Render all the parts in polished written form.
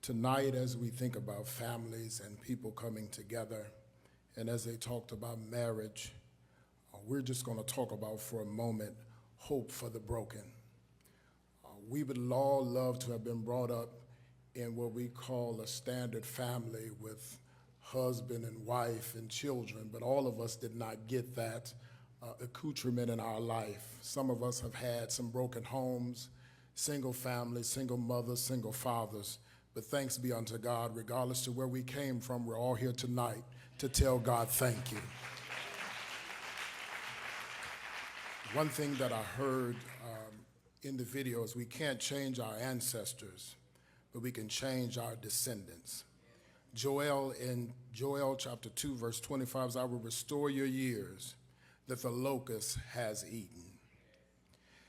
Tonight, as we think about families and people coming together, and as they talked about marriage, we're just going to talk about for a moment hope for the broken. We would all love to have been brought up in what we call a standard family with husband and wife and children, but all of us did not get that accoutrement in our life. Some of us have had some broken homes, single families, single mothers, single fathers. But thanks be unto God, regardless to where we came from, we're all here tonight to tell God thank you. One thing that I heard in the video is we can't change our ancestors, but we can change our descendants. Joel in Joel chapter 2, verse 25 says, I will restore your years that the locust has eaten.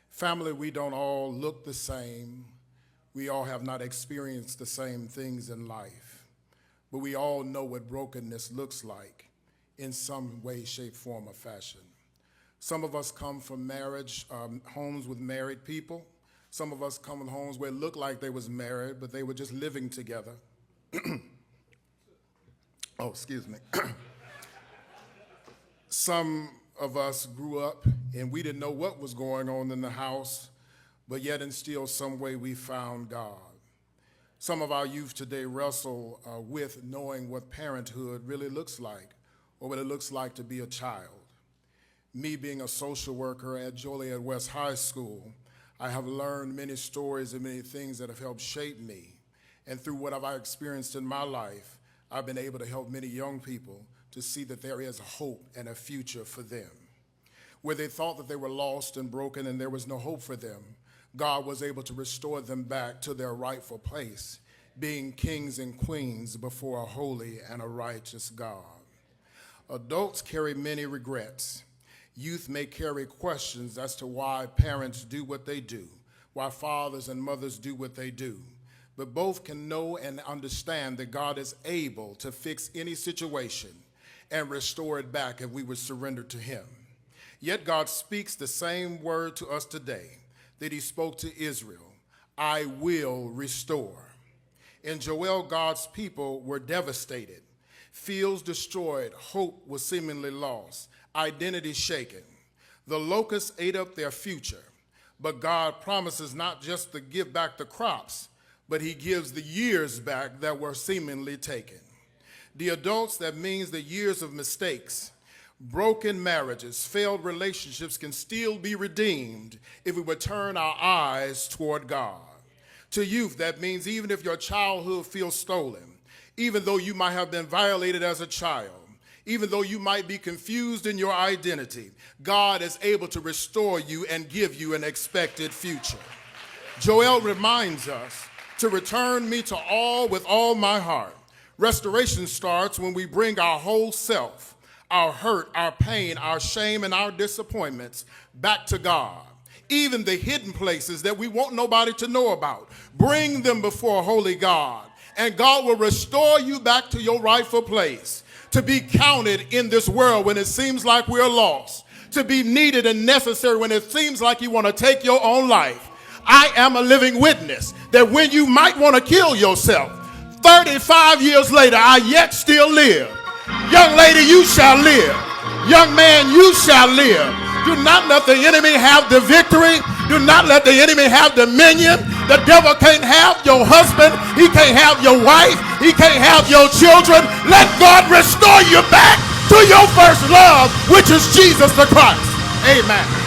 Family, we don't all look the same. We all have not experienced the same things in life, but we all know what brokenness looks like in some way, shape, form, or fashion. Some of us come from marriage, homes with married people. Some of us come from homes where it looked like they was married, but they were just living together. Oh, excuse me. Some of us grew up and we didn't know what was going on in the house, but yet and still some way we found God. Some of our youth today wrestle with knowing what parenthood really looks like, or what it looks like to be a child. Me being a social worker at Joliet West High School, I have learned many stories and many things that have helped shape me. And through what I've experienced in my life, I've been able to help many young people to see that there is hope and a future for them. Where they thought that they were lost and broken and there was no hope for them, God was able to restore them back to their rightful place, being kings and queens before a holy and a righteous God. Adults carry many regrets. Youth may carry questions as to why parents do what they do, why fathers and mothers do what they do. But both can know and understand that God is able to fix any situation and restore it back if we would surrender to him. Yet God speaks the same word to us today that he spoke to Israel, I will restore. In Joel, God's people were devastated. Fields destroyed, hope was seemingly lost, identity shaken. The locusts ate up their future, but God promises not just to give back the crops, but he gives the years back that were seemingly taken. The adults, that means the years of mistakes, broken marriages, failed relationships can still be redeemed if we would turn our eyes toward God. To youth, that means even if your childhood feels stolen, even though you might have been violated as a child, even though you might be confused in your identity, God is able to restore you and give you an expected future. Joel reminds us to return me to all with all my heart. Restoration starts when we bring our whole self, our hurt, our pain, our shame, and our disappointments back to God. Even the hidden places that we want nobody to know about, bring them before a holy God, and God will restore you back to your rightful place, to be counted in this world when it seems like we're lost, to be needed and necessary when it seems like you want to take your own life. I am a living witness that when you might want to kill yourself, 35 years later, I yet still live. Young lady, you shall live. Young man, you shall live. Do not let the enemy have the victory. Do not let the enemy have dominion. The devil can't have your husband. He can't have your wife. He can't have your children. Let God restore you back to your first love, which is Jesus the Christ. Amen.